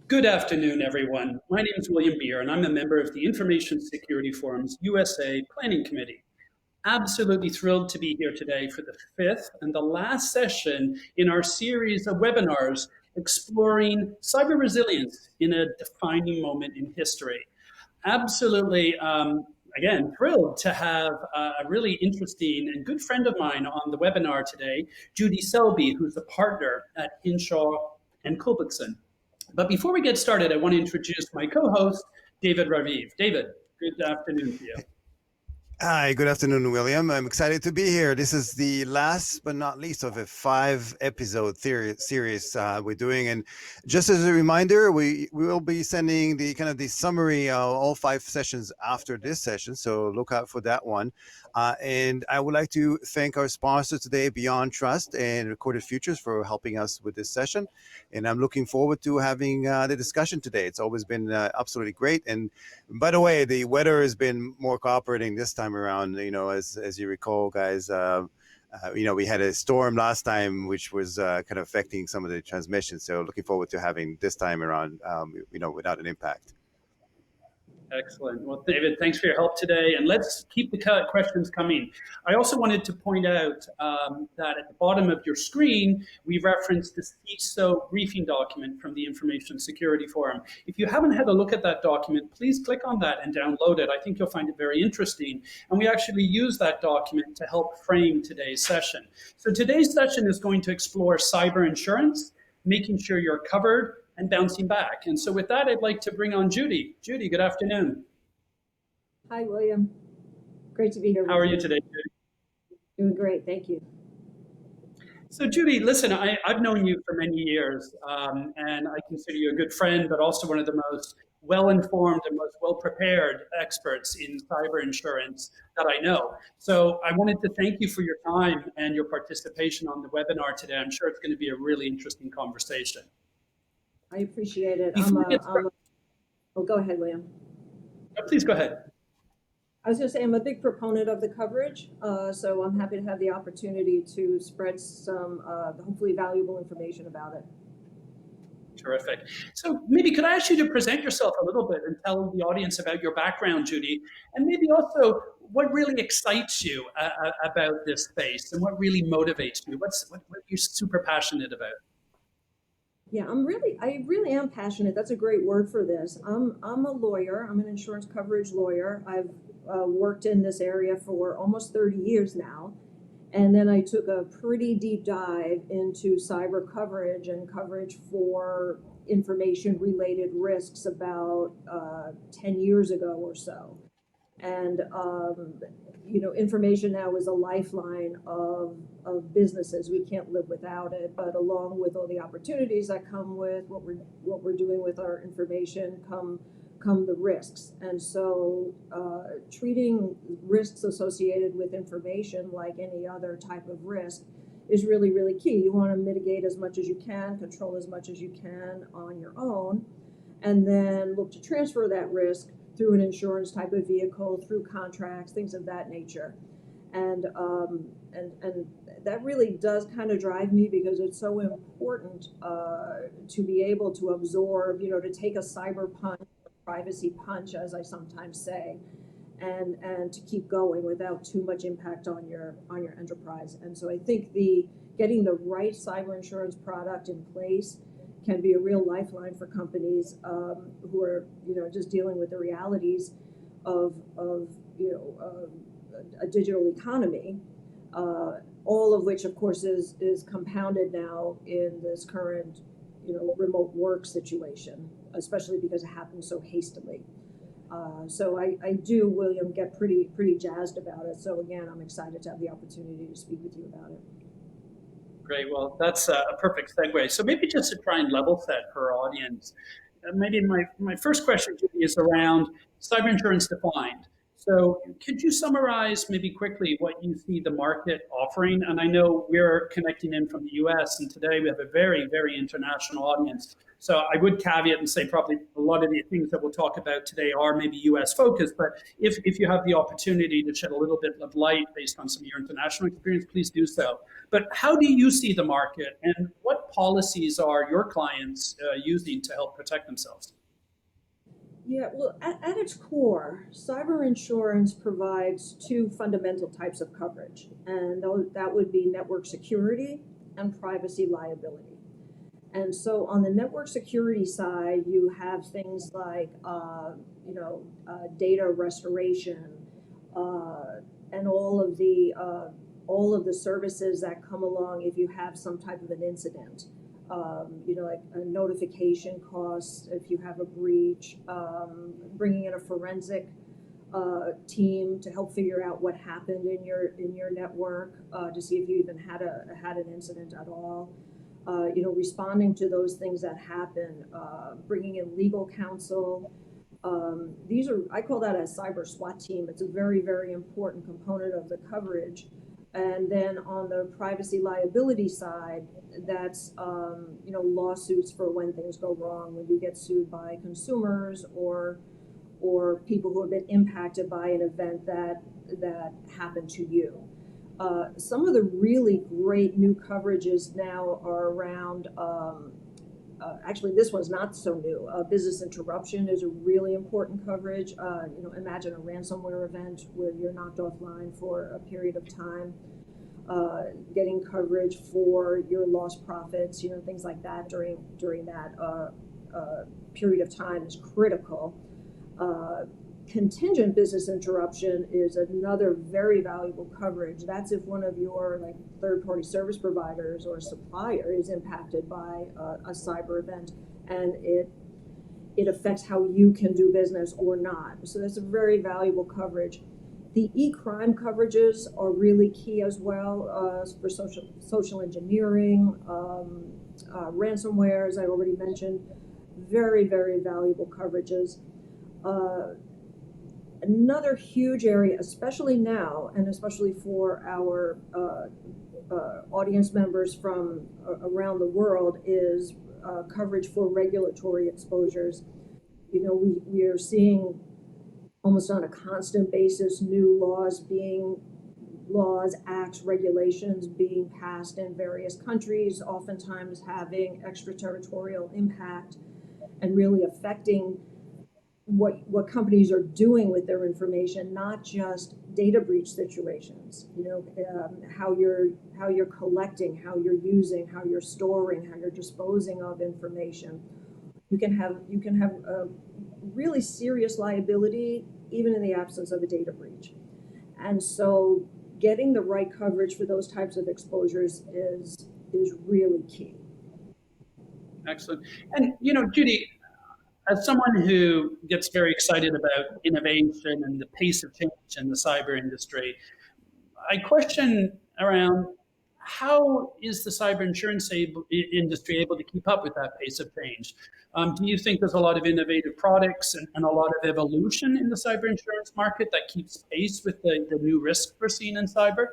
Good afternoon, everyone. My name is William Beer, and I'm a member of the Information Security Forum's USA Planning Committee. Absolutely thrilled to be here today for the fifth and the last session in our series of webinars exploring cyber resilience in a defining moment in history. Absolutely, again, thrilled to have a really interesting and good friend of mine on the webinar today, Judy Selby, who's a partner at Hinshaw and Culbertson. But before we get started, I want to introduce my co-host, David Raviv. David, good afternoon to you. Hi, good afternoon, William. I'm excited to be here. This is the last but not least of a 5-episode series we're doing. And just as a reminder, we will be sending the kind of the summary of all 5 sessions after this session. So look out for that one. And I would like to thank our sponsor today, Beyond Trust and Recorded Futures, for helping us with this session. And I'm looking forward to having the discussion today. It's always been absolutely great. And by the way, the weather has been more cooperating this time around. As you recall, guys, we had a storm last time, which was kind of affecting some of the transmission. So looking forward to having this time around, without an impact. Excellent. Well, David, thanks for your help today. And let's keep the questions coming. I also wanted to point out that at the bottom of your screen, we referenced the CISO briefing document from the Information Security Forum. If you haven't had a look at that document, please click on that and download it. I think you'll find it very interesting. And we actually use that document to help frame today's session. So today's session is going to explore cyber insurance, making sure you're covered, and bouncing back. And so with that, I'd like to bring on Judy. Judy, good afternoon. Hi, William. Great to be here. How are you today, Judy? Doing great, thank you. So Judy, listen, I've known you for many years, and I consider you a good friend, but also one of the most well-informed and most well-prepared experts in cyber insurance that I know. So I wanted to thank you for your time and your participation on the webinar today. I'm sure it's going to be a really interesting conversation. I appreciate it. Go ahead, William. Please go ahead. I was going to say I'm a big proponent of the coverage, so I'm happy to have the opportunity to spread some hopefully valuable information about it. Terrific. So maybe could I ask you to present yourself a little bit and tell the audience about your background, Judy, and maybe also what really excites you about this space and what really motivates you? What you're super passionate about? Yeah, I really am passionate. That's a great word for this. I'm a lawyer. I'm an insurance coverage lawyer. I've worked in this area for almost 30 years now. And then I took a pretty deep dive into cyber coverage and coverage for information related risks about 10 years ago or so. And, information now is a lifeline of businesses. We can't live without it, but along with all the opportunities that come with what we're doing with our information come the risks. And so treating risks associated with information like any other type of risk is really, really key. You want to mitigate as much as you can, control as much as you can on your own, and then look to transfer that risk through an insurance type of vehicle, through contracts, things of that nature. And that really does kind of drive me because it's so important to be able to absorb, to take a cyber punch, privacy punch, as I sometimes say, and to keep going without too much impact on your enterprise. And so I think getting the right cyber insurance product in place can be a real lifeline for companies who are just dealing with the realities of a digital economy, all of which of course is compounded now in this current remote work situation, especially because it happened so hastily. So I do, William, get pretty jazzed about it. So again, I'm excited to have the opportunity to speak with you about it. Great. Well, that's a perfect segue. So maybe just to try and level set for our audience, maybe my first question to you is around cyber insurance defined. So could you summarize maybe quickly what you see the market offering? And I know we're connecting in from the US, and today we have a very, very international audience. So I would caveat and say probably a lot of the things that we'll talk about today are maybe US focused, but if you have the opportunity to shed a little bit of light based on some of your international experience, please do so. But how do you see the market, and what policies are your clients using to help protect themselves? Yeah, well, at its core, cyber insurance provides two fundamental types of coverage, and that would be network security and privacy liability. And so on the network security side, you have things like, data restoration, and all of the services that come along if you have some type of an incident. Like a notification costs if you have a breach, bringing in a forensic team to help figure out what happened in your network, to see if you even had an incident at all. Responding to those things that happen, bringing in legal counsel. I call that a cyber SWAT team. It's a very, very important component of the coverage. And then on the privacy liability side, that's, lawsuits for when things go wrong, when you get sued by consumers or people who have been impacted by an event that happened to you. Some of the really great new coverages now are around, actually this one's not so new. Business interruption is a really important coverage. Imagine a ransomware event where you're knocked offline for a period of time. Getting coverage for your lost profits, things like that during that period of time is critical. Contingent business interruption is another very valuable coverage. That's if one of your third-party service providers or supplier is impacted by a cyber event, and it affects how you can do business or not. So that's a very valuable coverage. The e-crime coverages are really key as well, for social engineering, ransomware, as I already mentioned. Very, very valuable coverages. Another huge area, especially now, and especially for our audience members from around the world, is coverage for regulatory exposures. We are seeing almost on a constant basis new laws, acts, regulations being passed in various countries, oftentimes having extraterritorial impact and really affecting what companies are doing with their information, not just data breach situations. How you're collecting, how you're using, how you're storing, how you're disposing of information. You can have a really serious liability even in the absence of a data breach. And so getting the right coverage for those types of exposures is really key. Excellent. And Judy, as someone who gets very excited about innovation and the pace of change in the cyber industry, I question around how is the cyber insurance industry able to keep up with that pace of change? Do you think there's a lot of innovative products and a lot of evolution in the cyber insurance market that keeps pace with the new risks we're seeing in cyber?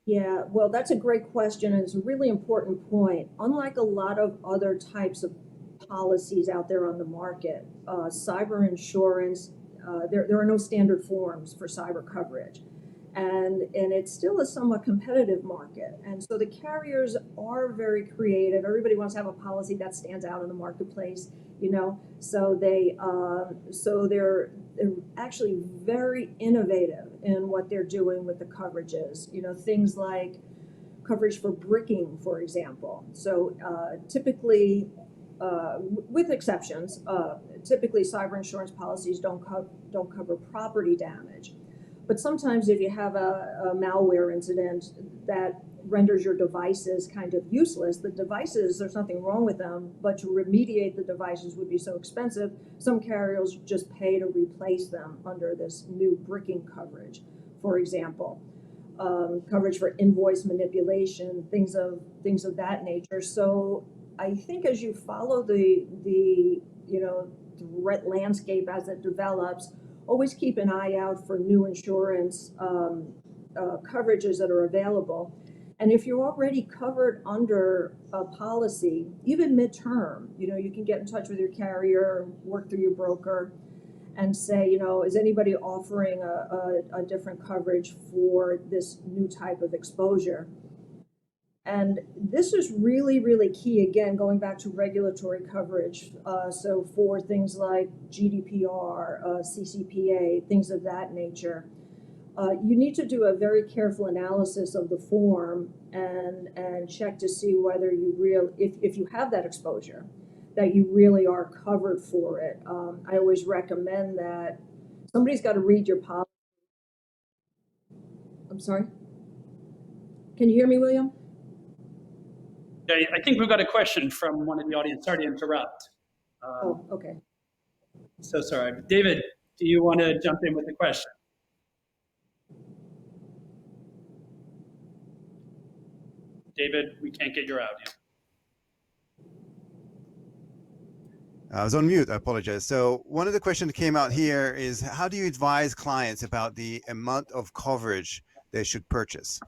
Yeah, well, that's a great question, and it's a really important point. Unlike a lot of other types of policies out there on the market, cyber insurance, there are no standard forms for cyber coverage. And it's still a somewhat competitive market. And so the carriers are very creative. Everybody wants to have a policy that stands out in the marketplace, so they're actually very innovative in what they're doing with the coverages. Things like coverage for bricking, for example. So typically, with exceptions, typically cyber insurance policies don't cover property damage. But sometimes if you have a malware incident that renders your devices kind of useless, there's nothing wrong with them, but to remediate the devices would be so expensive, some carriers just pay to replace them under this new bricking coverage, for example. Coverage for invoice manipulation, things of that nature. So I think as you follow the threat landscape as it develops, always keep an eye out for new insurance coverages that are available. And if you're already covered under a policy, even midterm, you can get in touch with your carrier, work through your broker, and say, is anybody offering a different coverage for this new type of exposure? And this is really, really key, again, going back to regulatory coverage. So for things like GDPR, CCPA, things of that nature, you need to do a very careful analysis of the form and check to see whether if you have that exposure, that you really are covered for it. I always recommend that somebody's got to read your policy. I'm sorry? Can you hear me, William? I think we've got a question from one of the audience. Sorry to interrupt. Okay. So sorry. David, do you want to jump in with the question? David, we can't get your audio. I was on mute. I apologize. So one of the questions that came out here is, how do you advise clients about the amount of coverage they should purchase?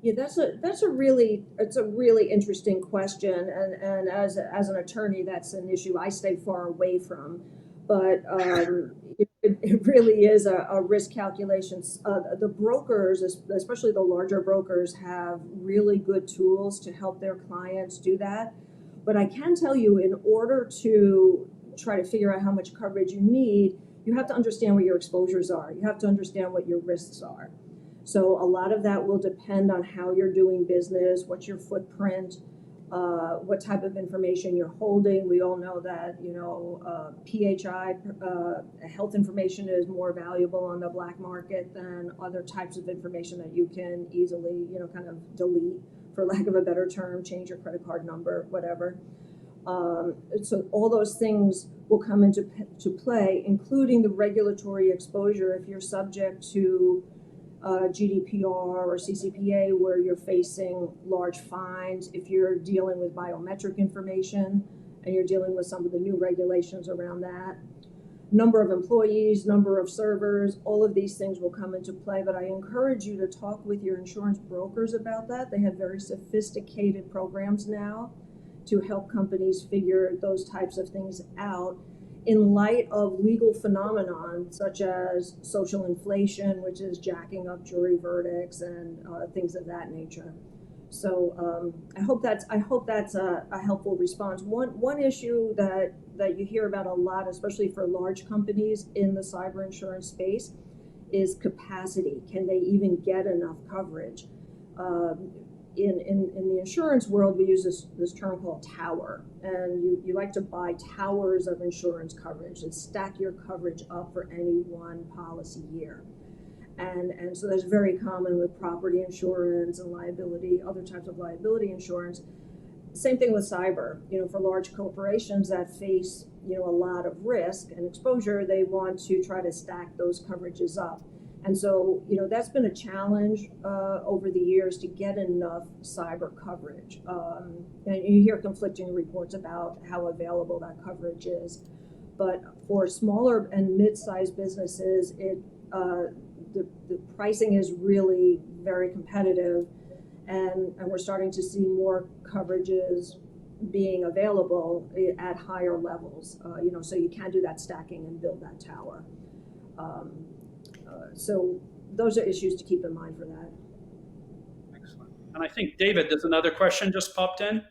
Yeah, it's a really interesting question, and as an attorney, that's an issue I stay far away from. But it really is a risk calculation. The brokers, especially the larger brokers, have really good tools to help their clients do that. But I can tell you, in order to try to figure out how much coverage you need, you have to understand what your exposures are. You have to understand what your risks are. So a lot of that will depend on how you're doing business, what's your footprint, what type of information you're holding. We all know that, PHI, health information is more valuable on the black market than other types of information that you can easily, kind of delete, for lack of a better term, change your credit card number, whatever. So all those things will come into play, including the regulatory exposure. If you're subject to GDPR or CCPA, where you're facing large fines, if you're dealing with biometric information and you're dealing with some of the new regulations around that, number of employees, number of servers, all of these things will come into play. But I encourage you to talk with your insurance brokers about that. They have very sophisticated programs now to help companies figure those types of things out in light of legal phenomenon such as social inflation, which is jacking up jury verdicts and things of that nature. So I hope that's a helpful response. One issue that you hear about a lot, especially for large companies in the cyber insurance space, is capacity. Can they even get enough coverage? In the insurance world, we use this term called tower, and you like to buy towers of insurance coverage and stack your coverage up for any one policy year. And so that's very common with property insurance and liability, other types of liability insurance. Same thing with cyber. For large corporations that face a lot of risk and exposure, they want to try to stack those coverages up. And so, that's been a challenge over the years to get enough cyber coverage. And you hear conflicting reports about how available that coverage is. But for smaller and mid-sized businesses, the pricing is really very competitive, and we're starting to see more coverages being available at higher levels. So you can do that stacking and build that tower. So those are issues to keep in mind for that. Excellent. And I think, David, there's another question just popped in.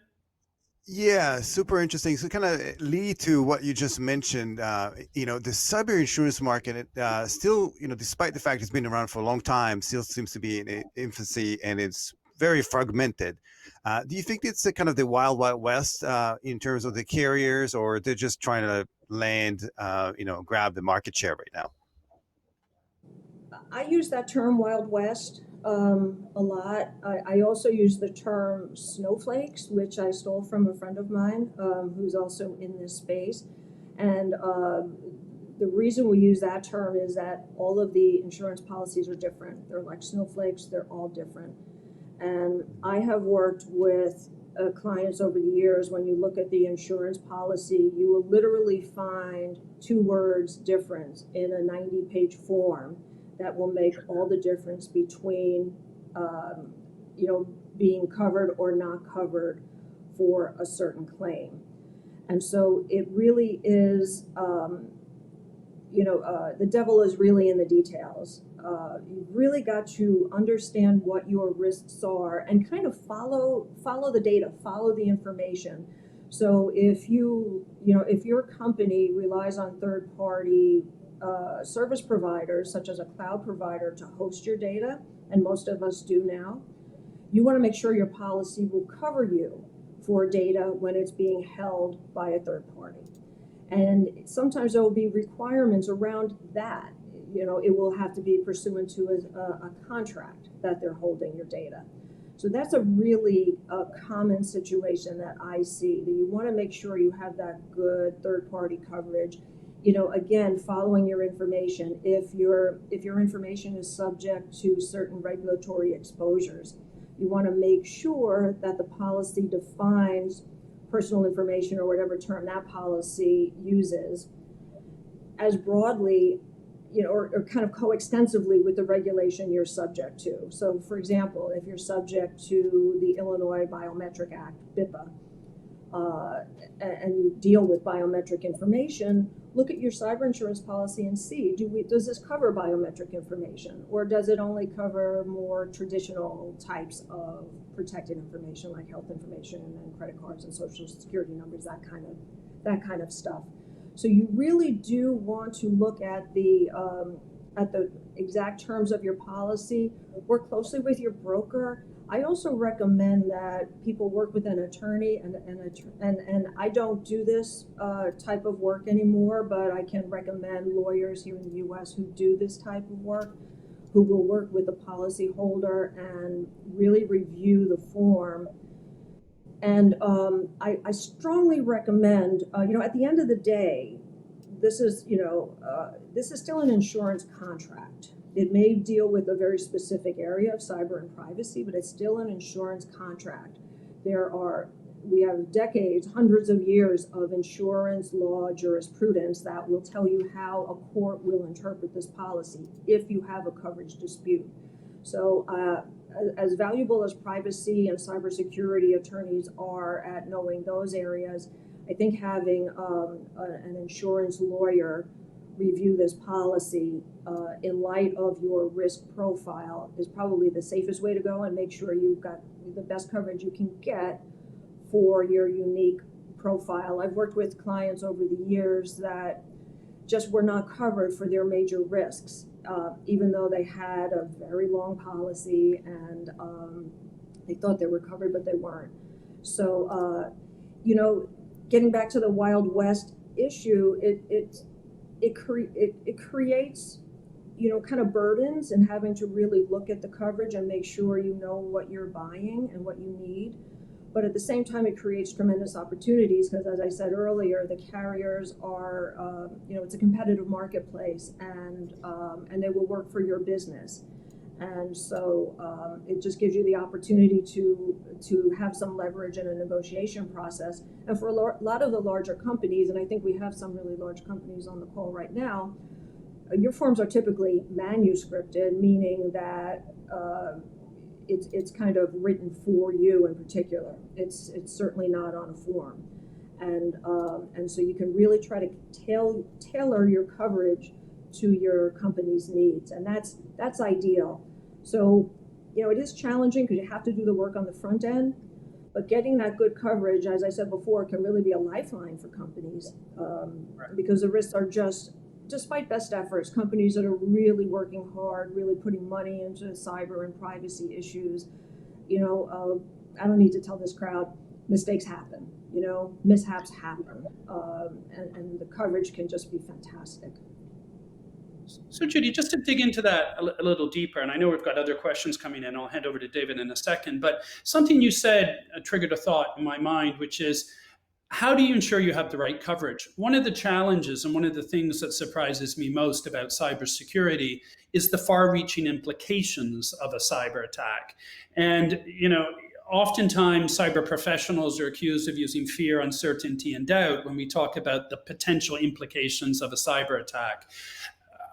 Yeah, super interesting. So kind of lead to what you just mentioned, the cyber insurance market still, despite the fact it's been around for a long time, still seems to be in infancy, and it's very fragmented. Do you think it's kind of the wild, wild west in terms of the carriers, or they're just trying to grab the market share right now? I use that term Wild West a lot. I also use the term snowflakes, which I stole from a friend of mine who's also in this space. And the reason we use that term is that all of the insurance policies are different. They're like snowflakes, they're all different. And I have worked with clients over the years. When you look at the insurance policy, you will literally find 2 words difference in a 90-page form that will make all the difference between being covered or not covered for a certain claim. And so it really is, the devil is really in the details. You've really got to understand what your risks are and kind of follow the data, follow the information. So if if your company relies on third-party service providers, such as a cloud provider, to host your data, and most of us do now, you want to make sure your policy will cover you for data when it's being held by a third party. And sometimes there will be requirements around that. It will have to be pursuant to a contract that they're holding your data. So that's a really common situation that I see, that you want to make sure you have that good third-party coverage. Again, following your information. If your information is subject to certain regulatory exposures, you want to make sure that the policy defines personal information, or whatever term that policy uses, as broadly, or kind of coextensively with the regulation you're subject to. So, for example, if you're subject to the Illinois Biometric Act, BIPA, and you deal with biometric information, look at your cyber insurance policy and see, does this cover biometric information, or does it only cover more traditional types of protected information like health information and credit cards and social security numbers, that kind of stuff. So you really do want to look at the exact terms of your policy, work closely with your broker. I also recommend that people work with an attorney, and I don't do this type of work anymore, but I can recommend lawyers here in the U.S. who do this type of work, who will work with the policyholder and really review the form. And I strongly recommend, at the end of the day, this is still an insurance contract. It may deal with a very specific area of cyber and privacy, but it's still an insurance contract. We have decades, hundreds of years of insurance law jurisprudence that will tell you how a court will interpret this policy if you have a coverage dispute. So as valuable as privacy and cybersecurity attorneys are at knowing those areas, I think having an insurance lawyer review this policy in light of your risk profile is probably the safest way to go, and make sure you've got the best coverage you can get for your unique profile. I've worked with clients over the years that just were not covered for their major risks, even though they had a very long policy and they thought they were covered, but they weren't. So, getting back to the Wild West issue, it creates, kind of burdens in having to really look at the coverage and make sure you know what you're buying and what you need. But at the same time, it creates tremendous opportunities because, as I said earlier, the carriers are, it's a competitive marketplace, and they will work for your business. And so it just gives you the opportunity to have some leverage in a negotiation process. And for a lot of the larger companies, and I think we have some really large companies on the call right now, your forms are typically manuscripted, meaning that it's kind of written for you in particular. It's certainly not on a form, and so you can really try to tailor your coverage to your company's needs, and that's ideal. So it is challenging because you have to do the work on the front end, but getting that good coverage, as I said before, can really be a lifeline for companies, because the risks are just, despite best efforts, companies that are really working hard, really putting money into cyber and privacy issues, I don't need to tell this crowd, mistakes happen, mishaps happen, and the coverage can just be fantastic. So Judy, just to dig into that a little deeper, and I know we've got other questions coming in, I'll hand over to David in a second, but something you said triggered a thought in my mind, which is, how do you ensure you have the right coverage? One of the challenges and one of the things that surprises me most about cybersecurity is the far-reaching implications of a cyber attack. And, oftentimes cyber professionals are accused of using fear, uncertainty, and doubt when we talk about the potential implications of a cyber attack.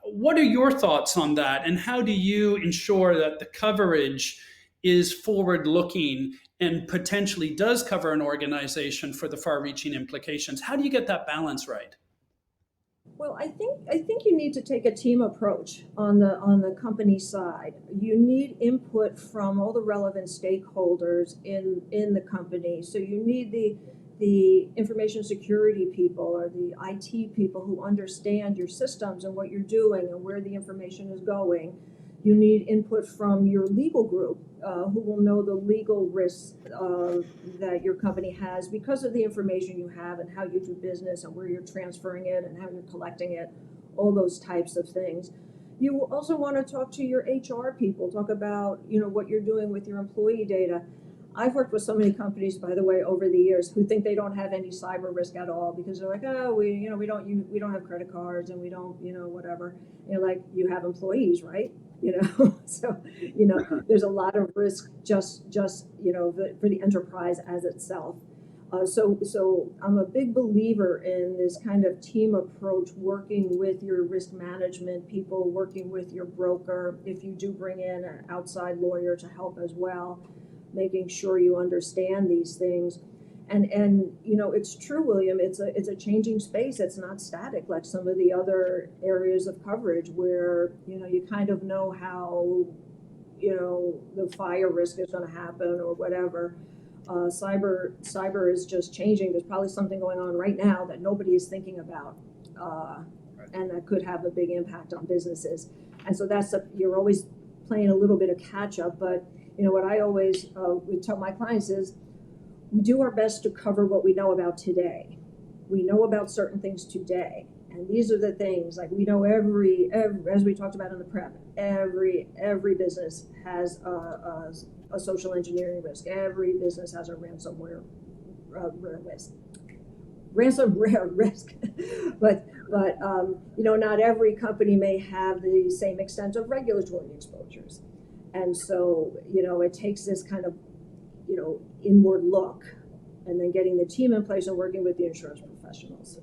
What are your thoughts on that, and how do you ensure that the coverage is forward looking and potentially does cover an organization for the far reaching implications? How do you get that balance right? Well, I think you need to take a team approach on the company side. You need input from all the relevant stakeholders in the company. So you need the information security people or the IT people who understand your systems and what you're doing and where the information is going. You need input from your legal group, who will know the legal risks that your company has because of the information you have and how you do business and where you're transferring it and how you're collecting it, all those types of things. You also want to talk to your HR people, talk about what you're doing with your employee data. I've worked with so many companies, by the way, over the years who think they don't have any cyber risk at all because they're like, oh, we don't have credit cards and we don't, whatever. And you're like, you have employees, right? So there's a lot of risk just for the enterprise as itself. So I'm a big believer in this kind of team approach, working with your risk management people, working with your broker. If you do bring in an outside lawyer to help as well, making sure you understand these things. And it's true, William, it's a changing space. It's not static like some of the other areas of coverage where you kind of know how the fire risk is going to happen or whatever. Cyber is just changing. There's probably something going on right now that nobody is thinking about, and that could have a big impact on businesses. And so you're always playing a little bit of catch up. But what I always would tell my clients is we do our best to cover what we know about today. We know about certain things today, and these are the things like we know every as we talked about in the prep. Every business has a social engineering risk. Every business has a ransomware risk, but not every company may have the same extent of regulatory exposures, and so it takes this kind of inward look, and then getting the team in place and working with the insurance professionals.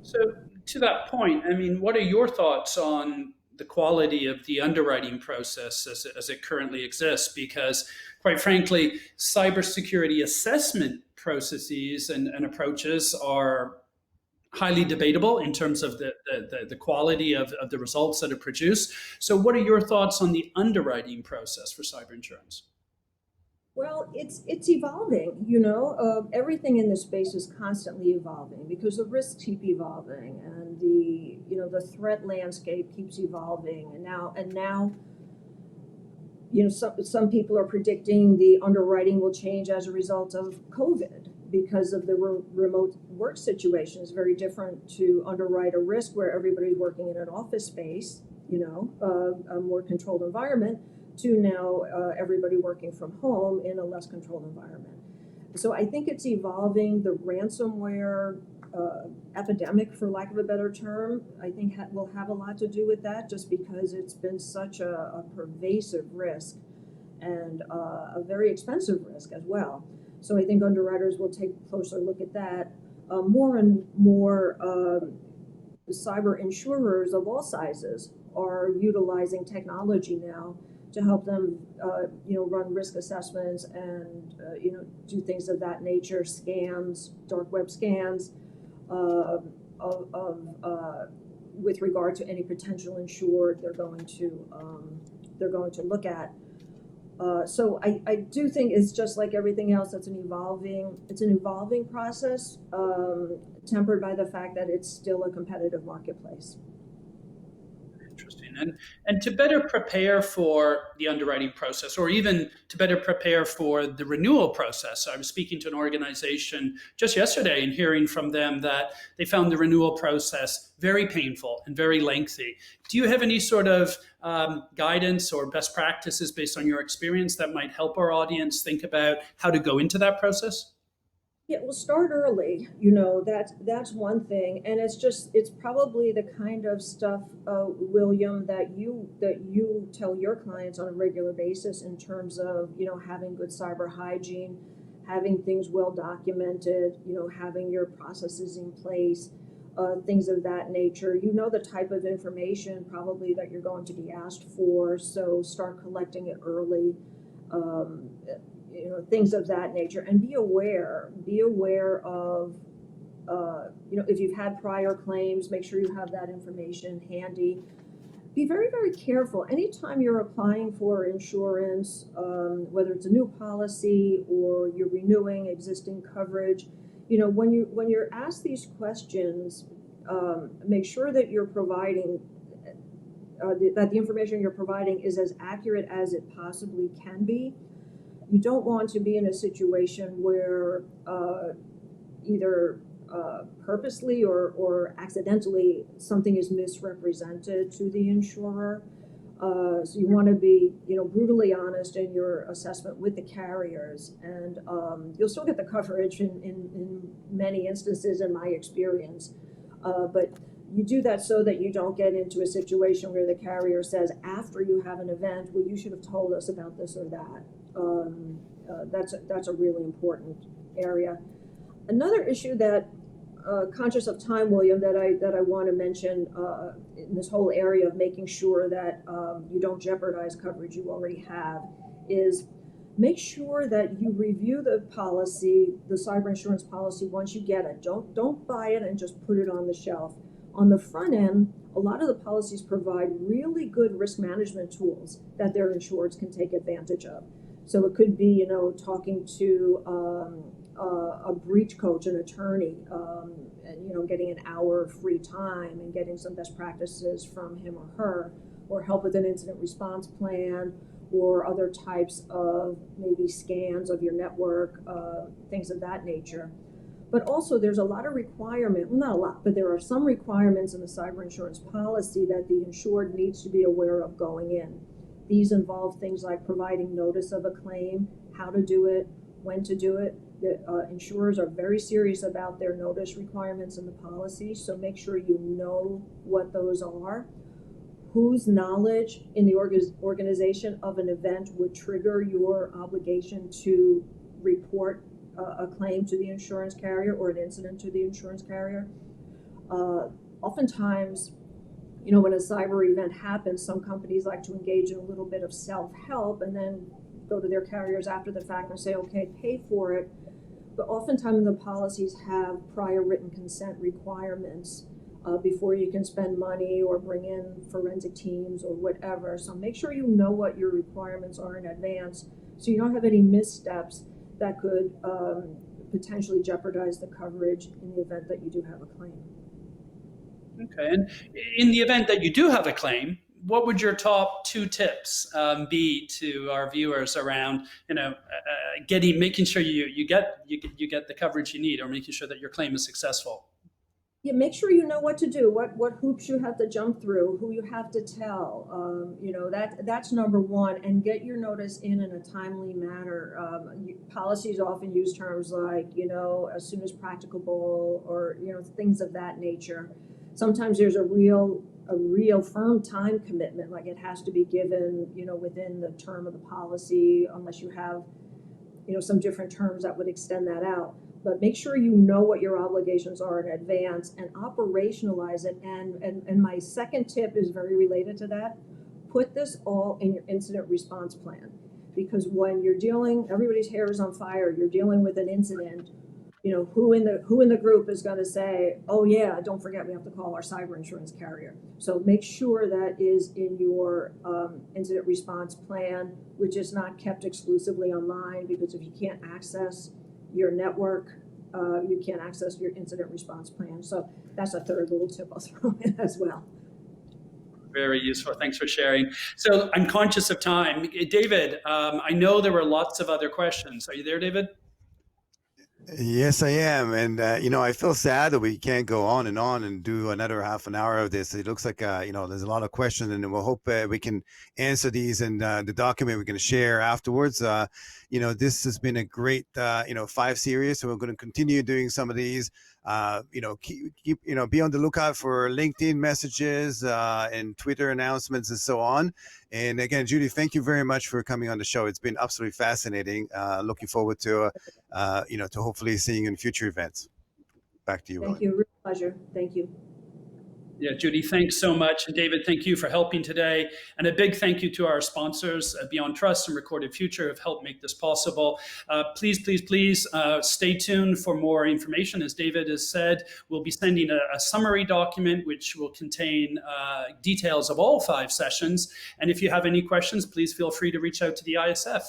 So, to that point, I mean, what are your thoughts on the quality of the underwriting process as it currently exists? Because, quite frankly, cybersecurity assessment processes and approaches are highly debatable in terms of the quality of the results that are produced. So, what are your thoughts on the underwriting process for cyber insurance? Well, it's evolving. Everything in this space is constantly evolving because the risks keep evolving, and the threat landscape keeps evolving. And now, some people are predicting the underwriting will change as a result of COVID because of the remote work situation. Is very different to underwrite a risk where everybody's working in an office space, a more controlled environment, to now everybody working from home in a less controlled environment. So I think it's evolving. The ransomware epidemic, for lack of a better term, I think will have a lot to do with that, just because it's been such a pervasive risk and a very expensive risk as well. So I think underwriters will take a closer look at that. More and more cyber insurers of all sizes are utilizing technology now to help them, run risk assessments and, do things of that nature, scans, dark web scans, with regard to any potential insured they're going to look at. So I do think it's just like everything else. It's an evolving process, tempered by the fact that it's still a competitive marketplace. Interesting. And to better prepare for the underwriting process, or even to better prepare for the renewal process, I was speaking to an organization just yesterday and hearing from them that they found the renewal process very painful and very lengthy. Do you have any sort of guidance or best practices based on your experience that might help our audience think about how to go into that process? Yeah, we'll start early. That's one thing, and it's probably the kind of stuff, William, that you tell your clients on a regular basis in terms of having good cyber hygiene, having things well documented, having your processes in place, things of that nature. The type of information probably that you're going to be asked for, so start collecting it early. um, things of that nature. And be aware of, if you've had prior claims, make sure you have that information handy. Be very, very careful. Anytime you're applying for insurance, whether it's a new policy or you're renewing existing coverage, when you're asked these questions, make sure that you're providing that the information you're providing is as accurate as it possibly can be. You don't want to be in a situation where either purposely or accidentally something is misrepresented to the insurer. So you want to be, brutally honest in your assessment with the carriers, and you'll still get the coverage in many instances, in my experience. But you do that so that you don't get into a situation where the carrier says, after you have an event, well, you should have told us about this or that. That's a really important area. Another issue that, conscious of time, William, that I want to mention in this whole area of making sure that you don't jeopardize coverage you already have, is make sure that you review the policy, the cyber insurance policy, once you get it. Don't buy it and just put it on the shelf. On the front end, a lot of the policies provide really good risk management tools that their insureds can take advantage of. So it could be, talking to a breach coach, an attorney, and getting an hour of free time and getting some best practices from him or her, or help with an incident response plan, or other types of maybe scans of your network, things of that nature. But also there's a lot of requirement, well, not a lot, but there are some requirements in the cyber insurance policy that the insured needs to be aware of going in. These involve things like providing notice of a claim, how to do it, when to do it. The insurers are very serious about their notice requirements in the policy, so make sure you know what those are. Whose knowledge in the organization of an event would trigger your obligation to report a claim to the insurance carrier or an incident to the insurance carrier. Oftentimes, when a cyber event happens, some companies like to engage in a little bit of self-help and then go to their carriers after the fact and say, okay, pay for it. But oftentimes the policies have prior written consent requirements before you can spend money or bring in forensic teams or whatever. So make sure you know what your requirements are in advance so you don't have any missteps that could potentially jeopardize the coverage in the event that you do have a claim. Okay, and in the event that you do have a claim, what would your top 2 tips be to our viewers around, making sure you get the coverage you need, or making sure that your claim is successful? Yeah, make sure you know what to do, what hoops you have to jump through, who you have to tell. That's number one, and get your notice in a timely manner. Policies often use terms like, as soon as practicable, or things of that nature. Sometimes there's a real firm time commitment, like it has to be given, within the term of the policy, unless you have, some different terms that would extend that out. But make sure you know what your obligations are in advance and operationalize it. And my second tip is very related to that. Put this all in your incident response plan, because when you're everybody's hair is on fire, you're dealing with an incident, who in the group is going to say, oh yeah, don't forget we have to call our cyber insurance carrier. So make sure that is in your incident response plan, which is not kept exclusively online, because if you can't access your network, you can't access your incident response plan. So that's a third little tip I'll throw in as well. Very useful. Thanks for sharing. So I'm conscious of time. David, I know there were lots of other questions. Are you there, David? Yes, I am. And, I feel sad that we can't go on and do another half an hour of this. It looks like, there's a lot of questions, and we'll hope we can answer these in the document we're going to share afterwards. This has been a great, 5 series. So we're going to continue doing some of these. Keep, be on the lookout for LinkedIn messages and Twitter announcements and so on. And again, Judy, thank you very much for coming on the show. It's been absolutely fascinating. Looking forward to hopefully seeing you in future events. Back to you, Thank William. you. Real pleasure. Thank you. Yeah, Judy, thanks so much. And David, thank you for helping today. And a big thank you to our sponsors, Beyond Trust and Recorded Future, have helped make this possible. Please stay tuned for more information. As David has said, we'll be sending a summary document which will contain details of all 5 sessions. And if you have any questions, please feel free to reach out to the ISF.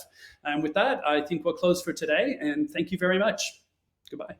And with that, I think we'll close for today. And thank you very much. Goodbye.